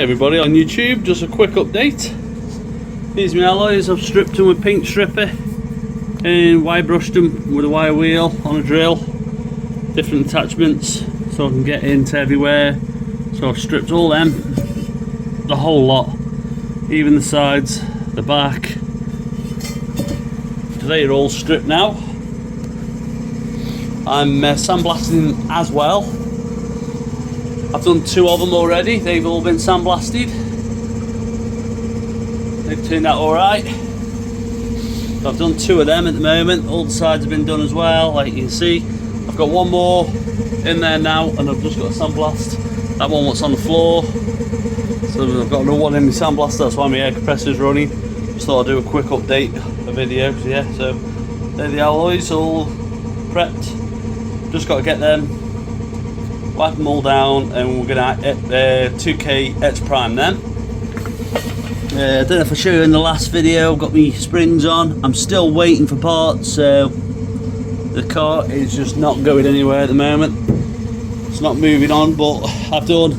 Hey everybody on YouTube, just a quick update. These are my alloys. I've stripped them with paint stripper and wire brushed them with a wire wheel on a drill. Different attachments so I can get into everywhere. So I've stripped all them, the whole lot, even the sides, the back. So they are all stripped now. I'm sandblasting as well. I've done 2 of them already. They've all been sandblasted. They've turned out alright. So I've done 2 of them at the moment. All the sides have been done as well, like you can see. I've got 1 more in there now, and I've just got a sandblast. That one what's on the floor. So I've got another one in my sandblast. That's why my air compressor's running. Just thought I'd do a quick update, a video. So yeah, so they're the alloys all prepped. Just got to get them, wipe them all down, and we're going to 2K etch prime them. I don't know if I showed you in the last video, I've got my springs on. I'm still waiting for parts, so the car is just not going anywhere at the moment. It's not moving on, but I've done,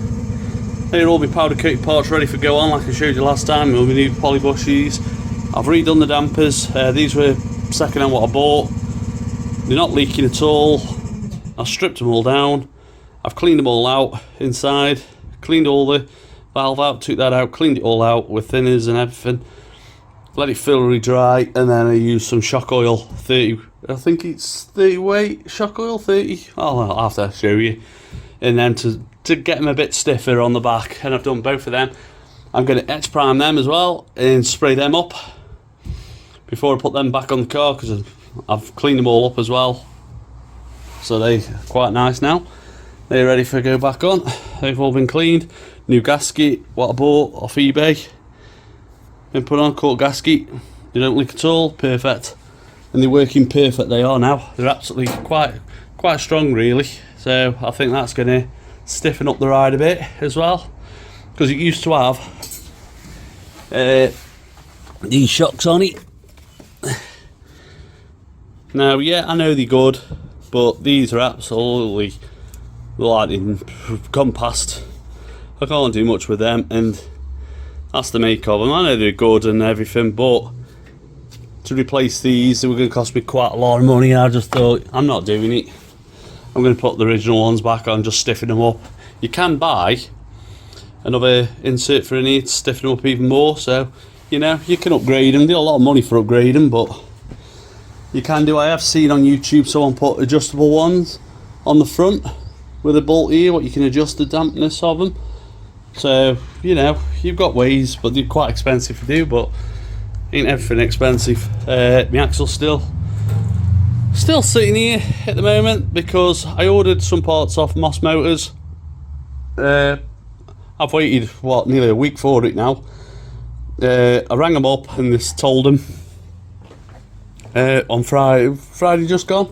they're all my powder coated parts ready for go on, like I showed you last time. With my new poly bushes, I've redone the dampers. These were second hand what I bought. They're not leaking at all. I've stripped them all down. I've cleaned them all out inside, cleaned all the valve out, took that out, cleaned it all out with thinners and everything, let it fully dry, and then I used some shock oil, 30, I think it's 30 weight shock oil, 30, I'll have to show you, and then to get them a bit stiffer on the back, and I've done both of them. I'm going to etch prime them as well and spray them up before I put them back on the car, because I've cleaned them all up as well, so they're quite nice now. They're ready for go back on. They've all been cleaned. New gasket, what I bought off eBay. Been put on, caught gasket. They don't leak at all, perfect. And they're working perfect, they are now. They're absolutely quite strong really. So I think that's going to stiffen up the ride a bit as well. Because it used to have these shocks on it. Now yeah, I know they're good, but these are absolutely, like, gone past. I can't do much with them, and that's the make of them. I know they're good and everything, but to replace these, they were going to cost me quite a lot of money. I just thought, I'm not doing it. I'm going to put the original ones back on, just stiffen them up. You can buy another insert for an ear to stiffen them up even more, so you know, you can upgrade them. They're a lot of money for upgrading them, but you can do. I have seen on YouTube someone put adjustable ones on the front with a bolt here, what you can adjust the dampness of them. So you know, you've got ways, but they're quite expensive to do. But ain't everything expensive. My axle's still sitting here at the moment because I ordered some parts off Moss Motors. I've waited nearly a week for it now. I rang them up and just told them on Friday just gone.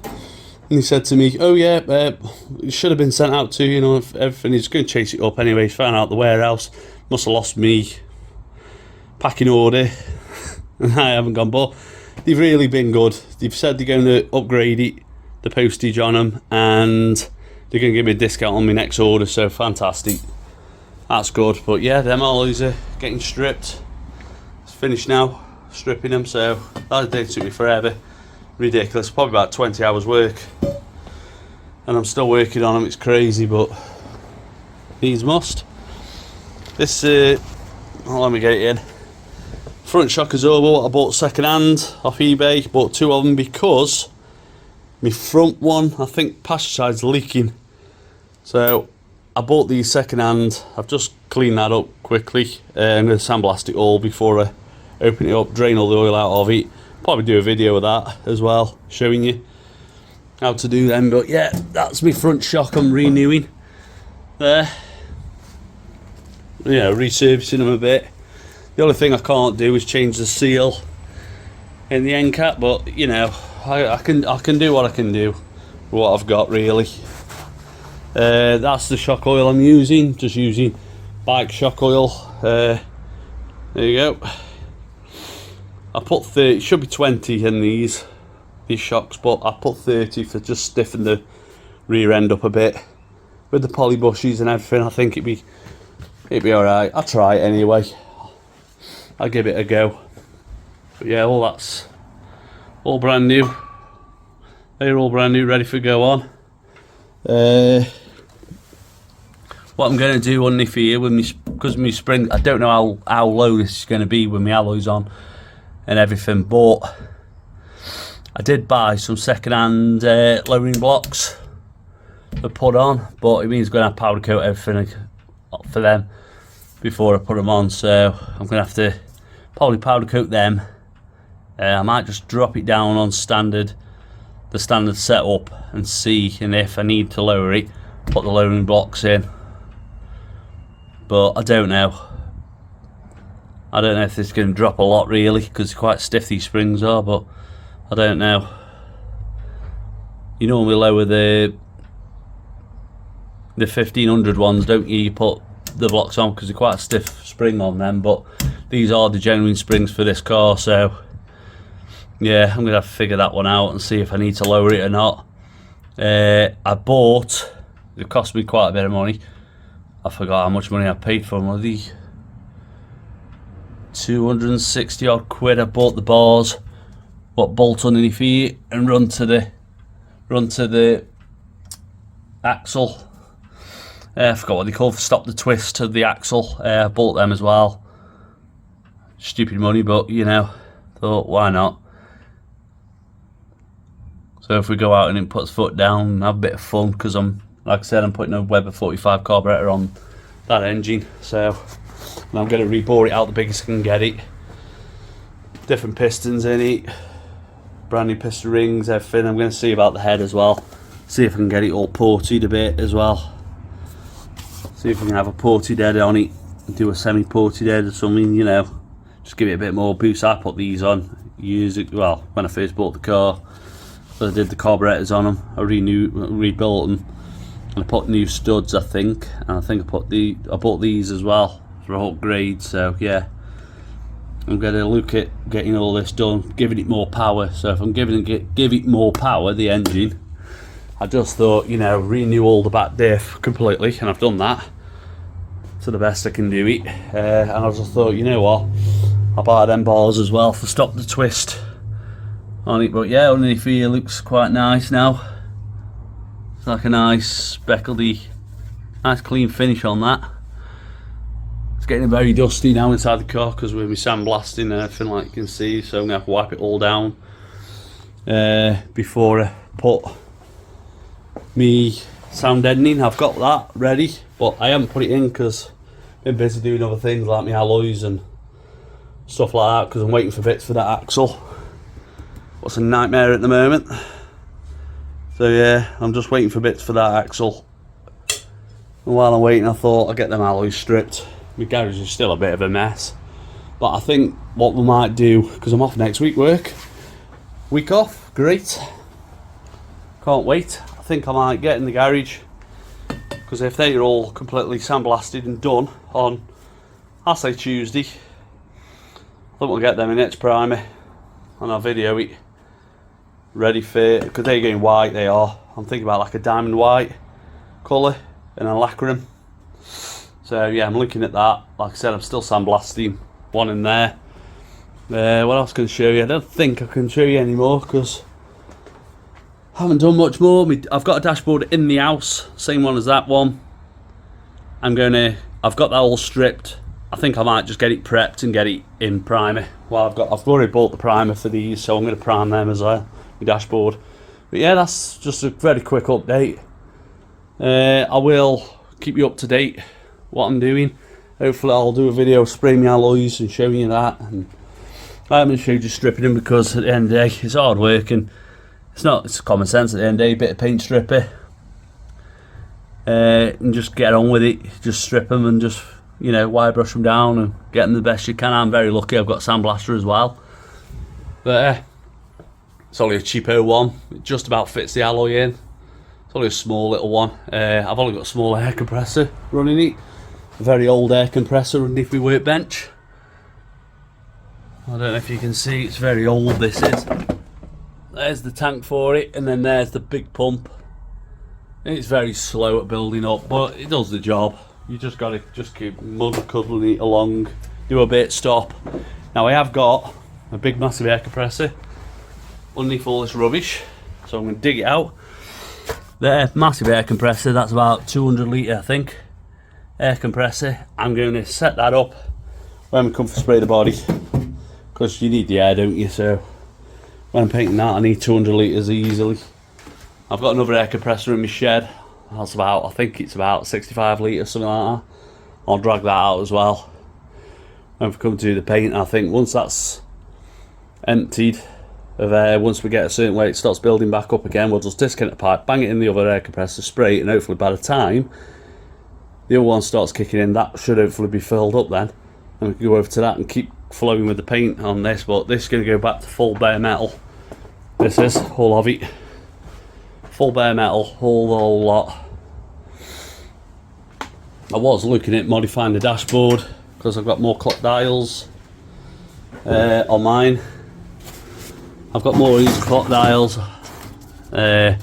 And he said to me, oh yeah, it should have been sent out to you, know, everything. He's going to chase it up anyway. He's found out the warehouse. Must have lost me packing order. And I haven't gone, but they've really been good. They've said they're going to upgrade it, the postage on them, and they're going to give me a discount on my next order, so fantastic. That's good. But yeah, them alloys are getting stripped. It's finished now, stripping them, so that day took me forever. Ridiculous, probably about 20 hours work, and I'm still working on them. It's crazy, but these must. This let me get it in. Front shock is over. I bought second hand off eBay, bought 2 of them because my front one, I think passenger side's leaking, so I bought these second hand. I've just cleaned that up quickly. I'm going to sandblast it all before I open it up, drain all the oil out of it. Probably do a video of that as well, showing you how to do them. But yeah, that's my front shock I'm renewing there. Yeah, resurfacing them a bit. The only thing I can't do is change the seal in the end cap, but you know, I can do what I can do with what I've got really. That's the shock oil I'm using, just using bike shock oil. There you go. I put 30, it should be 20 in these shocks, but I put 30 for just stiffen the rear end up a bit. With the poly bushes and everything, I think it'd it'd be alright. I'll try it anyway. I'll give it a go. But yeah, all that's all brand new. They're all brand new, ready for go on. What I'm going to do underneath here with me, because my spring, I don't know how low this is going to be with my alloys on and everything, but I did buy some second-hand lowering blocks to put on, but it means going to have powder coat everything for them before I put them on, so I'm going to have to probably powder coat them. I might just drop it down on the standard setup and see, and if I need to lower it, put the lowering blocks in. But I don't know. I don't know if this is going to drop a lot really, because quite stiff these springs are, but I don't know. You normally lower the 1500 ones, don't you? You put the blocks on because they're quite a stiff spring on them, but these are the genuine springs for this car, so yeah, I'm going to have to figure that one out and see if I need to lower it or not. It cost me quite a bit of money. I forgot how much money I paid for them. Were they 260 odd quid? I bought the bars, what bolt underneath here and run to the axle. I forgot what they call for stop the twist of the axle. I bought them as well. Stupid money, but you know, thought why not. So if we go out and it puts foot down and have a bit of fun, because like I said, I'm putting a Weber 45 carburetor on that engine, so I'm going to rebore it out the biggest I can get it. Different pistons in it, brand new piston rings, everything. I'm going to see about the head as well, see if I can get it all ported a bit as well. See if I can have a ported head on it, do a semi-ported head or something, you know, just give it a bit more boost. I put these on years ago, well, when I first bought the car. So I did the carburetors on them, I rebuilt them, and I put new studs, I think, and I think I bought these as well for a upgrade. So yeah, I'm going to look at getting all this done, giving it more power. So if I'm give it more power, the engine, I just thought, you know, renew all the back diff completely, and I've done that to the best I can do it. And I just thought, you know what, I'll buy them bars as well for stop the twist on it. But yeah, underneath here looks quite nice now. It's like a nice speckledy, nice clean finish on that. It's getting very dusty now inside the car because with me sandblasting and everything, like you can see, so I'm going to have to wipe it all down before I put me sound deadening. I've got that ready, but I haven't put it in because I've been busy doing other things like my alloys and stuff like that, because I'm waiting for bits for that axle. What's a nightmare at the moment. So yeah, I'm just waiting for bits for that axle. And while I'm waiting, I thought I'd get them alloys stripped. My garage is still a bit of a mess, but I think what we might do, because I'm off next week work, week off, great, can't wait. I think I might get in the garage, because if they're all completely sandblasted and done on, I'll say Tuesday, I think we'll get them in its primer and I'll video it ready for, because they're going white, they are. I'm thinking about like a diamond white colour and then lacquer them. So yeah, I'm looking at that. Like I said, I'm still sandblasting one in there. What else can I show you? I don't think I can show you anymore because I haven't done much more. I've got a dashboard in the house, same one as that one. I've got that all stripped. I think I might just get it prepped and get it in primer. Well, I've already bought the primer for these, so I'm going to prime them as well, my dashboard. But yeah, that's just a very quick update. I will keep you up to date what I'm doing. Hopefully I'll do a video spraying my alloys and showing you that. And I haven't showed you stripping them because at the end of the day it's hard work, and it's common sense at the end of the day, bit of paint stripper, and just get on with it. Just strip them and just, you know, wire brush them down and get them the best you can. I'm very lucky I've got a sandblaster as well, but it's only a cheapo one. It just about fits the alloy in. It's only a small little one. I've only got a small air compressor running it, a very old air compressor underneath my workbench. I don't know if you can see, it's very old, this is. There's the tank for it, and then there's the big pump. It's very slow at building up, but it does the job. You just got to keep mud cuddling it along, do a bit, stop. Now I have got a big massive air compressor underneath all this rubbish, so I'm going to dig it out. There, massive air compressor, that's about 200 litre I think, air compressor. I'm going to set that up when we come for spray the body, because you need the air, don't you? So when I'm painting that I need 200 litres easily. I've got another air compressor in my shed, that's about, I think it's about 65 litres, something like that. I'll drag that out as well when we come to do the paint. I think once that's emptied of air, once we get a certain way it starts building back up again, we'll just disconnect the pipe, bang it in the other air compressor, spray it, and hopefully by the time the other one starts kicking in, that should hopefully be filled up then, and we can go over to that and keep flowing with the paint on this. But this is going to go back to full bare metal. This is all of it, full bare metal, the whole lot. I was looking at modifying the dashboard because I've got more clock dials on mine. I've got more of these clock dials. I've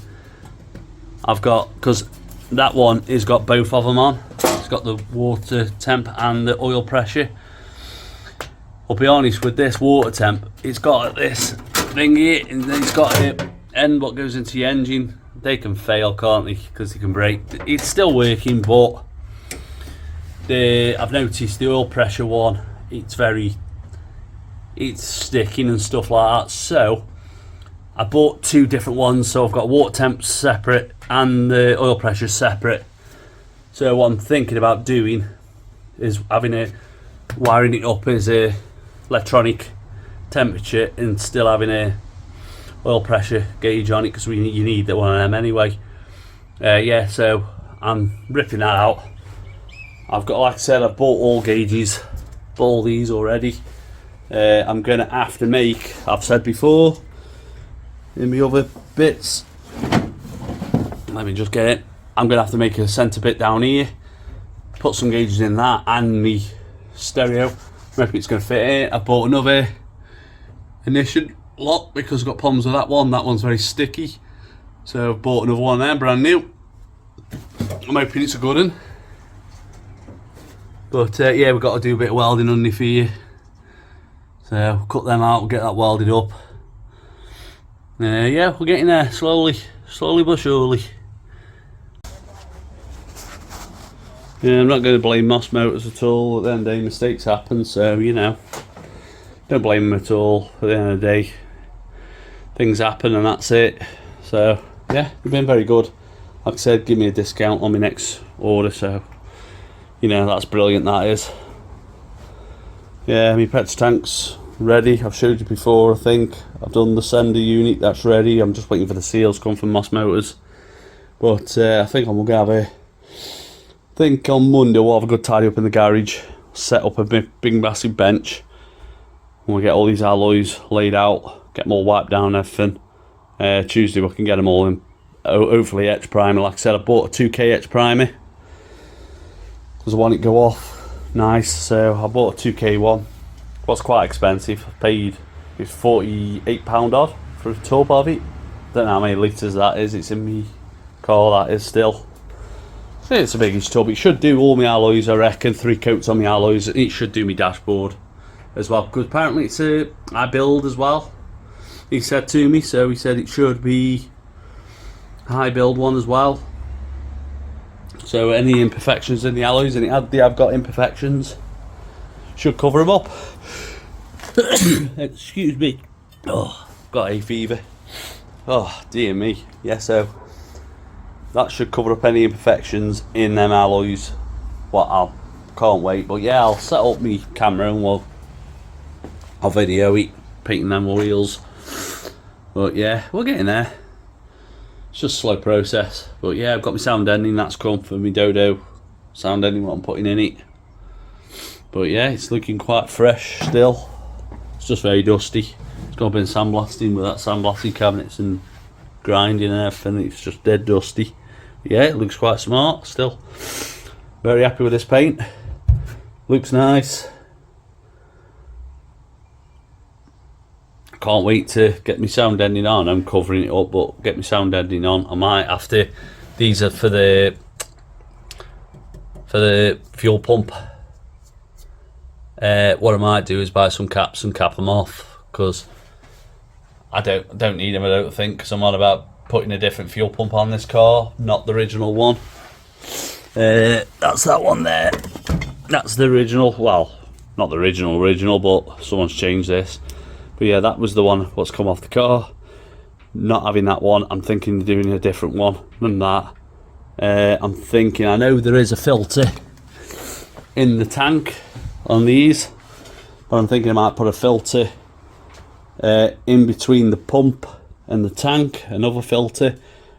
got, because that one has got both of them on. It's got the water temp and the oil pressure. I'll be honest, with this water temp, it's got this thing here, and then it's got it end what goes into your engine. They can fail, can't they? Because they can break. It's still working, but I've noticed the oil pressure one, it's sticking and stuff like that. So I bought two different ones, so I've got water temp separate and the oil pressure separate. So what I'm thinking about doing is wiring it up as a electronic temperature and still having a oil pressure gauge on it, because you need that one of them anyway. Yeah, so I'm ripping that out. I've got, like I said, I've bought all gauges, bought all these already. I'm going to have to make, I've said before in my other bits, let me just get it, I'm going to have to make a centre bit down here, put some gauges in that and me stereo, maybe it's going to fit in. I bought another ignition lock because I've got problems with that one's very sticky, so I've bought another one there, brand new. I'm hoping it's a good one. But yeah, we've got to do a bit of welding underneath here. So cut them out, get that welded up. Yeah, we're getting there slowly but surely. Yeah, I'm not going to blame Moss Motors at all. At the end of the day, mistakes happen, so you know, don't blame them at all. At the end of the day, things happen and that's it. So yeah, you've been very good. Like I said, give me a discount on my next order, so you know, that's brilliant, that is. Yeah, my petrol tank's ready. I've showed you before, I think. I've done the sender unit, that's ready. I'm just waiting for the seals to come from Moss Motors. But I think I'm going to have on Monday we'll have a good tidy up in the garage, set up a big massive bench, and we'll get all these alloys laid out, get them all wiped down and everything. Tuesday we can get them all in, hopefully etch primer. Like I said, I bought a 2K etch primer because I want it to go off nice, so I bought a 2K one. It was quite expensive. I paid £48 odd for a tub of it. Don't know how many litres that is. It's in me car, that is still. It's a biggish tub. It should do all my alloys, I reckon. 3 coats on my alloys. It should do my dashboard as well, because apparently it's a I build as well, he said to me. So he said it should be a high build one as well. So any imperfections in the alloys, and they have got imperfections, should cover them up. Excuse me. Oh, got hay fever. Oh dear me. Yeah, so that should cover up any imperfections in them alloys. What I can't wait. But yeah, I'll set up my camera and I'll video it painting them wheels. But yeah, we're getting there. It's just a slow process. But yeah, I've got my sound ending, that's come for my Dodo sound ending, what I'm putting in it. But yeah, it's looking quite fresh still. It's just very dusty. It's got a bit of sandblasting with that sandblasting cabinets and grinding and everything. It's just dead dusty. Yeah, it looks quite smart still. Very happy with this paint. Looks nice. Can't wait to get my sound ending on. I'm covering it up, but get my sound ending on. I might have to. These are for the for the fuel pump. What I might do is buy some caps and cap them off, because I don't need them, I don't think, because I'm on about putting a different fuel pump on this car, not the original one. That's that one there. That's the original. Well, not the original, but someone's changed this. But yeah, that was the one what's come off the car. Not having that one. I'm thinking of doing a different one than that. I'm thinking, I know there is a filter in the tank on these, but I'm thinking I might put a filter in between the pump and the tank, another filter.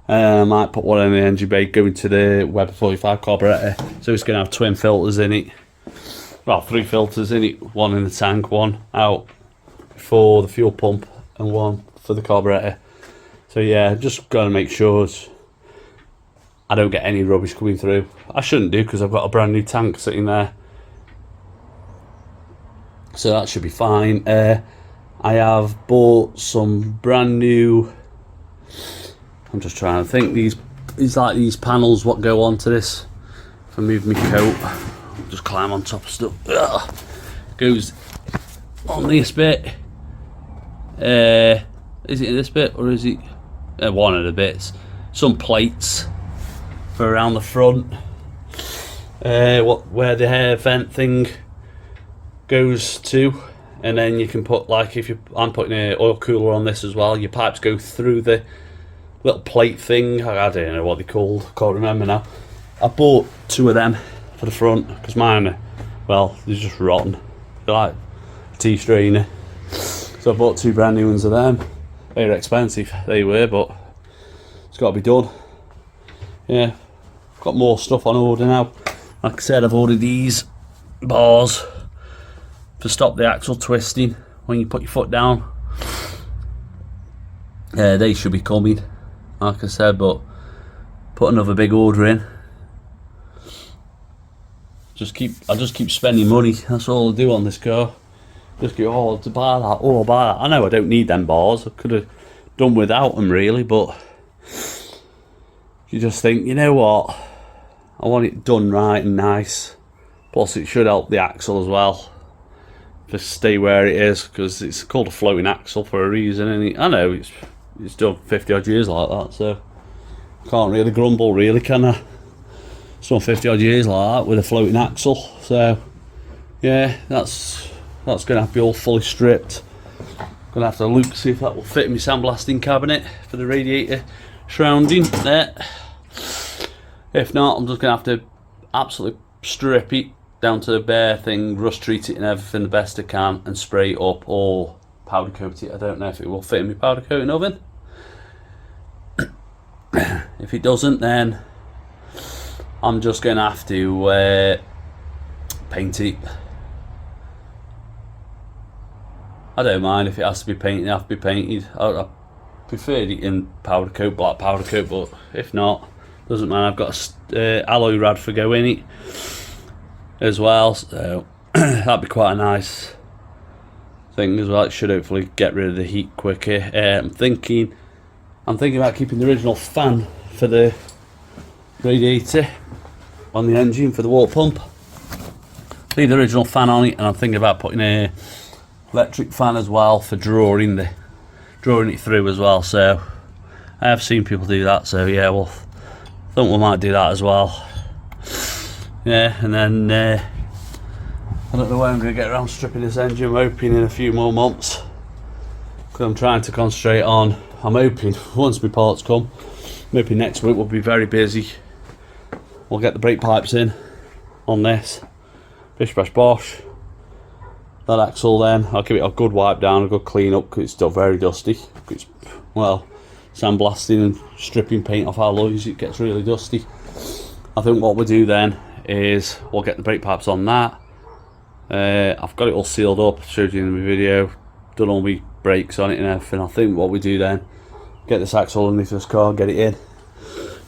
I might put one in the engine bay going to the Weber 45 carburetor, so it's going to have twin filters in it. Well, 3 filters in it, one in the tank, one out for the fuel pump and one for the carburetor. So yeah, just got to make sure I don't get any rubbish coming through. I shouldn't do, because I've got a brand new tank sitting there, so that should be fine. I have bought some brand new, I'm just trying to think, these like these panels what go onto this. If I move my coat, I'll just climb on top of stuff. Ugh. Goes on this bit. Is it in this bit, or is it one of the bits? Some plates for around the front. Where the air vent thing goes to, and then you can put, like, I'm putting an oil cooler on this as well. Your pipes go through the little plate thing. I don't know what they're called, can't remember now. I bought 2 of them for the front, because mine are, well, they're just rotten. They're like a tea strainer. So I bought 2 brand new ones of them. They were expensive, they were, but it's got to be done. Yeah, got more stuff on order now. Like I said, I've ordered these bars to stop the axle twisting when you put your foot down. They should be coming, like I said, but put another big order in. I just keep spending money. That's all I do on this car. Just go, oh, to buy that, oh, buy that. I know I don't need them bars. I could have done without them, really, but you just think, you know what, I want it done right and nice. Plus, it should help the axle as well to stay where it is, because it's called a floating axle for a reason. And I know it's done 50 odd years like that, so can't really grumble, really, can I? It's done 50 odd years like that with a floating axle. So yeah, that's going to have to be all fully stripped. Gonna have to look, see if that will fit in my sandblasting cabinet for the radiator shrouding there. If not, I'm just gonna have to absolutely strip it down to the bare thing, rust treat it and everything the best I can, and spray it up or powder coat it. I don't know if it will fit in my powder coating oven. If it doesn't, then I'm just gonna have to paint it. I don't mind if it has to be painted, it has to be painted. I prefer it in powder coat, black powder coat, but if not, doesn't matter. I've got a alloy Radford in it as well, so that'd be quite a nice thing as well. It should hopefully get rid of the heat quicker. I'm thinking about keeping the original fan for the radiator on the engine for the water pump. Leave the original fan on it, and I'm thinking about putting a electric fan as well for drawing it through as well. So I have seen people do that, so yeah, well, I think we might do that as well. Yeah, and then I don't know when I'm going to get around stripping this engine. I'm hoping in a few more months, because I'm trying to concentrate on, I'm hoping once my parts come, I'm hoping next week we'll be very busy. We'll get the brake pipes in on this, bish bash bosh. That axle, then I'll give it a good wipe down, a good clean up, because it's still very dusty. It's, well, sandblasting and stripping paint off alloys, it gets really dusty. I think what we'll do then is we'll get the brake pipes on that. I've got it all sealed up, showed you in the video, done all my brakes on it and everything. I think what we do then, get this axle underneath this car, get it in.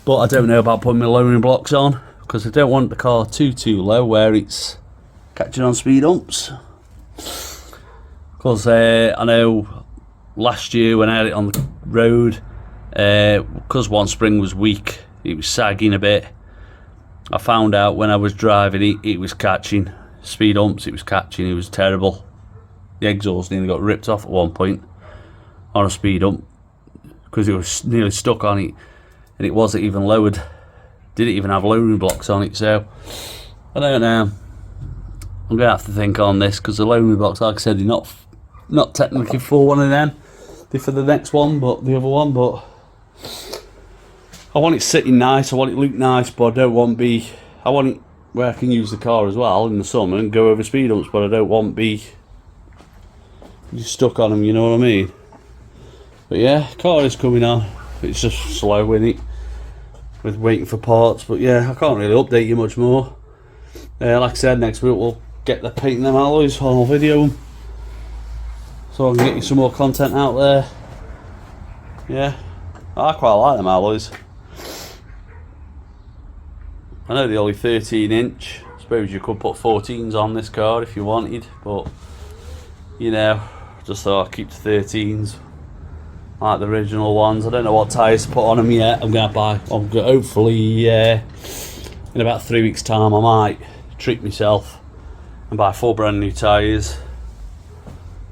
But I don't know about putting my lowering blocks on, because I don't want the car too low where it's catching on speed humps. Because I know last year when I had it on the road, because one spring was weak, it was sagging a bit, I found out when I was driving it was catching. Speed humps, it was catching, it was terrible. The exhaust nearly got ripped off at one point on a speed hump because it was nearly stuck on it, and it wasn't even lowered. Didn't even have lowering blocks on it, so I don't know. I'm gonna have to think on this because the lowering blocks, like I said, they're not technically for one of them. They're for the next one, but the other one. But I want it sitting nice. I want it look nice, but I don't want be. I want it where I can use the car as well in the summer and go over speed humps, but I don't want be stuck on them. You know what I mean? But yeah, car is coming on. It's just slow, isn't it? With waiting for parts. But yeah, I can't really update you much more. Like I said, next week we'll get the painting them alloys. I'll video them so I can get you some more content out there. Yeah, I quite like them alloys. I know they're only 13-inch. I suppose you could put 14s on this car if you wanted, but you know, just thought I'd keep the 13s like the original ones. I don't know what tyres to put on them yet. I'm gonna hopefully in about 3 weeks' time I might treat myself and buy 4 brand new tyres,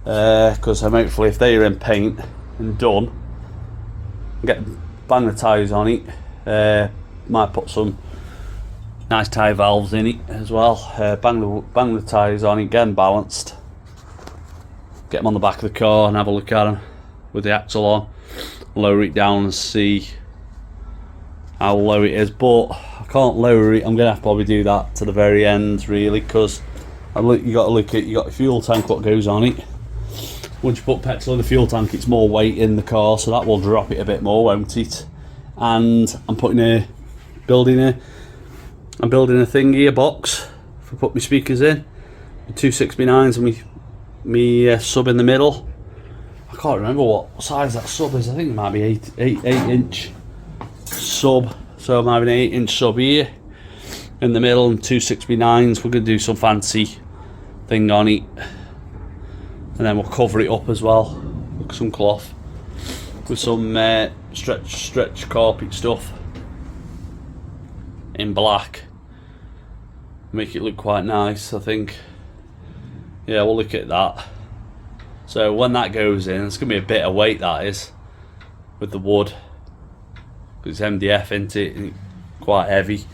because hopefully if they are in paint and done, bang the tyres on it. Might put some nice tyre valves in it as well. Bang the tyres on it, get them balanced, get them on the back of the car and have a look at them with the axle on, lower it down and see how low it is. But I can't lower it. I'm gonna have to probably do that to the very end, really, because you got to look at, you got a fuel tank what goes on it. Once you put petrol in the fuel tank, it's more weight in the car, so that will drop it a bit more, won't it? And I'm building a thing here, box for put my speakers in, 269s and me sub in the middle. I can't remember what size that sub is. I think it might be 8-inch sub, so I'm having an 8-inch sub here in the middle and 269s. We're going to do some fancy thing on it, and then we'll cover it up as well with some cloth, with some stretch carpet stuff in black. Make it look quite nice, I think. Yeah, we'll look at that. So when that goes in, it's going to be a bit of weight, that is, with the wood, because it's MDF, isn't it, and quite heavy.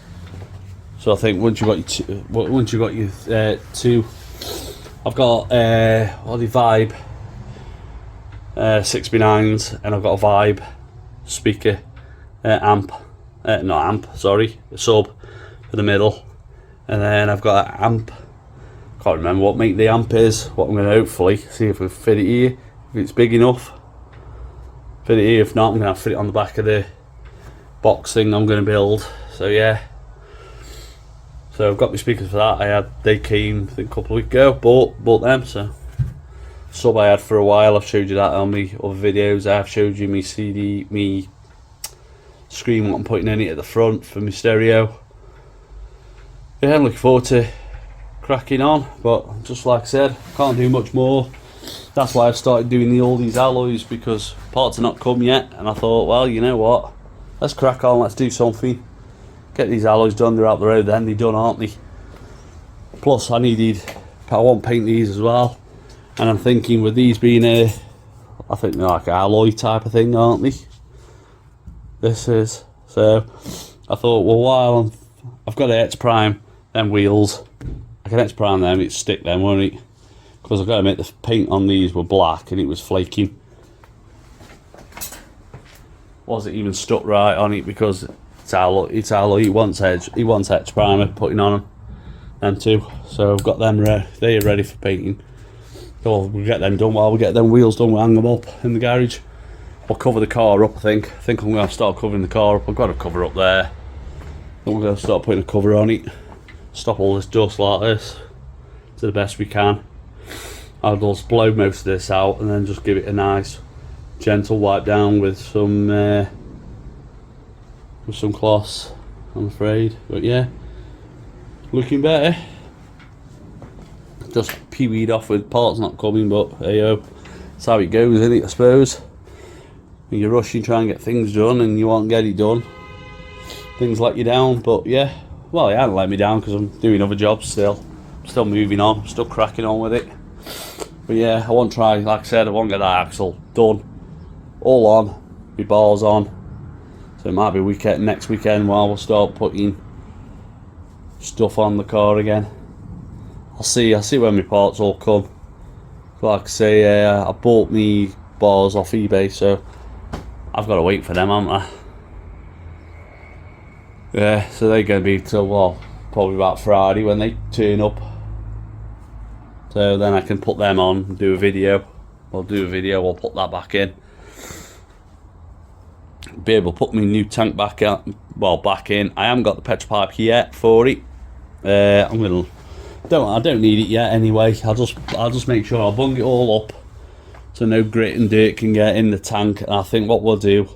So I think once you've got your two, I've got what are the Vibe 6x9s, and I've got a Vibe speaker amp, not amp, sorry, a sub for the middle, and then I've got an amp. Can't remember what make the amp is. What I'm going to hopefully see if we fit it here, if it's big enough. Fit it here. If not, I'm going to fit it on the back of the box thing I'm going to build. So yeah. So I've got my speakers for that. They came I think a couple of weeks ago. Bought them. So sub I had for a while. I've showed you that on my other videos. I've showed you me CD, me screen what I'm putting in it at the front for my stereo. Yeah, I'm looking forward to cracking on, but just like I said, can't do much more. That's why I've started doing all these alloys, because parts are not come yet, and I thought, well, you know what, let's crack on, let's do something, get these alloys done. They're out the road then, they're done, aren't they? Plus I want to paint these as well, and I'm thinking with these being I think they're like an alloy type of thing, aren't they? This is, so I thought, well, while I've got to X prime them wheels, I can X-prime them, it'd stick them, won't it? Because I've got to admit the paint on these were black and it was flaking. Wasn't even stuck right on it because it's alloy. He wants X-primer putting on them two. So I've got them they're ready for painting. So we'll get them done. While we get them wheels done, we'll hang them up in the garage. We'll cover the car up, I think. I'm going to start covering the car up. I've got a cover up there. Then we're going to start putting a cover on it. Stop all this dust like this to the best we can. I'll just blow most of this out and then just give it a nice gentle wipe down with some cloths, I'm afraid. But yeah, looking better. Just peeweed off with parts not coming, but hey ho, that's how it goes, isn't it, I suppose. When you're rushing trying to get things done and you won't get it done, things let you down. But yeah, well, he hasn't let me down because I'm doing other jobs still. I'm still moving on, still cracking on with it. But yeah, I want to try, like I said, I want to get that axle done, all on, my bars on. So it might be next weekend while we'll start putting stuff on the car again. I'll see when my parts all come. Like I say, I bought me bars off eBay, so I've got to wait for them, haven't I? Yeah, so they're going to be till, well, probably about Friday when they turn up. So then I can put them on and do a video. I'll do a video, I'll put that back in. Be able to put my new tank back in. I haven't got the petrol pipe yet for it. I don't need it yet anyway. I'll just make sure I'll bung it all up so no grit and dirt can get in the tank. And I think what we'll do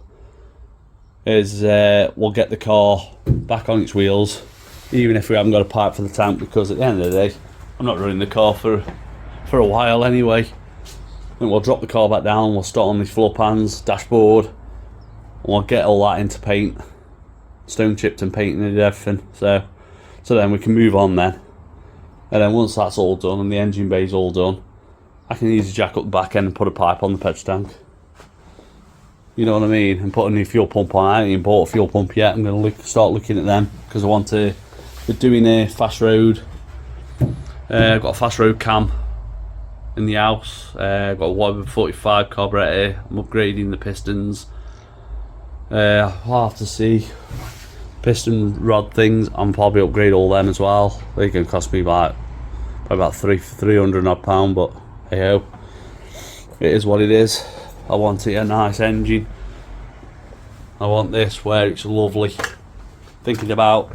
is we'll get the car back on its wheels, even if we haven't got a pipe for the tank, because at the end of the day, I'm not running the car for a while anyway. I think we'll drop the car back down, we'll start on these floor pans, dashboard, and we'll get all that into paint, stone chipped and painted and everything. So then we can move on then. And then once that's all done and the engine bay's all done, I can easily jack up the back end and put a pipe on the petrol tank. You know what I mean? And put a new fuel pump on. I haven't even bought a fuel pump yet. I'm going to start looking at them because I want to. We're doing a fast road. I've got a fast road cam in the house. I've got a 145 carburetor. I'm upgrading the pistons. I'll have to see. Piston rod things, I'm probably upgrade all them as well. They can cost me about £300 odd, but hey ho, it is what it is. I want it a nice engine. I want this where it's lovely. Thinking about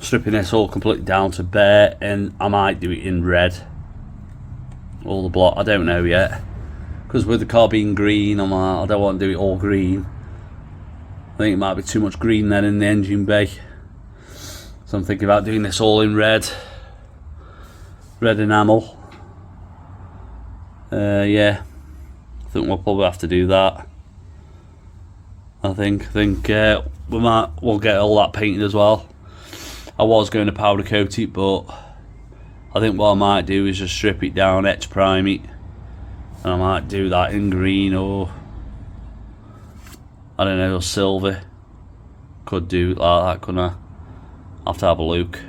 stripping this all completely down to bare, and I might do it in red. All the block, I don't know yet, because with the car being green, I don't want to do it all green. I think it might be too much green then in the engine bay. So I'm thinking about doing this all in red enamel. Yeah, I think we'll probably have to do that. I think we'll get all that painted as well. I was going to powder coat it, but I think what I might do is just strip it down, etch prime it, and I might do that in green or I don't know, silver. Could do like that, couldn't I? I'll have to have a look.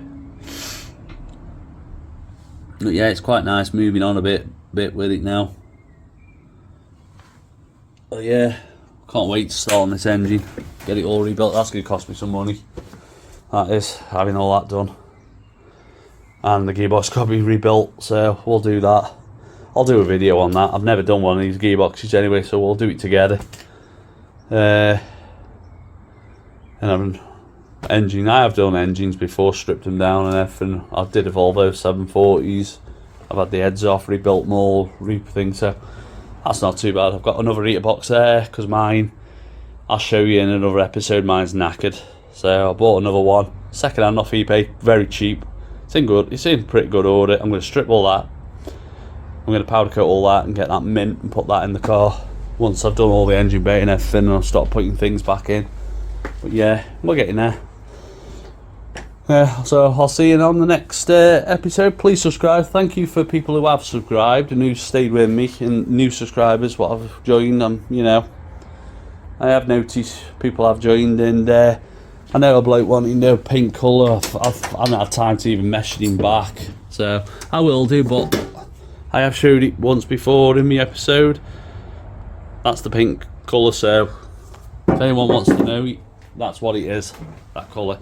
But yeah, it's quite nice moving on a bit with it now. But yeah, can't wait to start on this engine. Get it all rebuilt. That's going to cost me some money. That is, having all that done. And the gearbox got to be rebuilt, so we'll do that. I'll do a video on that. I've never done one of these gearboxes anyway, so we'll do it together. And engine, I have done engines before, stripped them down and everything. I did a Volvo 740s. I've had the heads off, rebuilt them all, things, so that's not too bad. I've got another heater box there, because mine, I'll show you in another episode, mine's knackered. So I bought another one, second hand off eBay, very cheap. It's in pretty good order. I'm going to strip all that. I'm going to powder coat all that and get that mint and put that in the car. Once I've done all the engine bay and everything, and I'll start putting things back in. But yeah, we're getting there. So I'll see you on the next episode. Please subscribe. Thank you for people who have subscribed and who stayed with me, and new subscribers what I've joined. You know, I have noticed people have joined, and I know a bloke wanting no pink colour. I haven't had time to even message him back, so I will do. But I have showed it once before in my episode. That's the pink colour, so if anyone wants to know, that's what it is, that colour.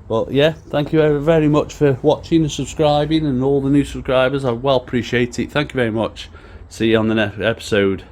But yeah, thank you very much for watching and subscribing, and all the new subscribers, I well appreciate it. Thank you very much. See you on the next episode.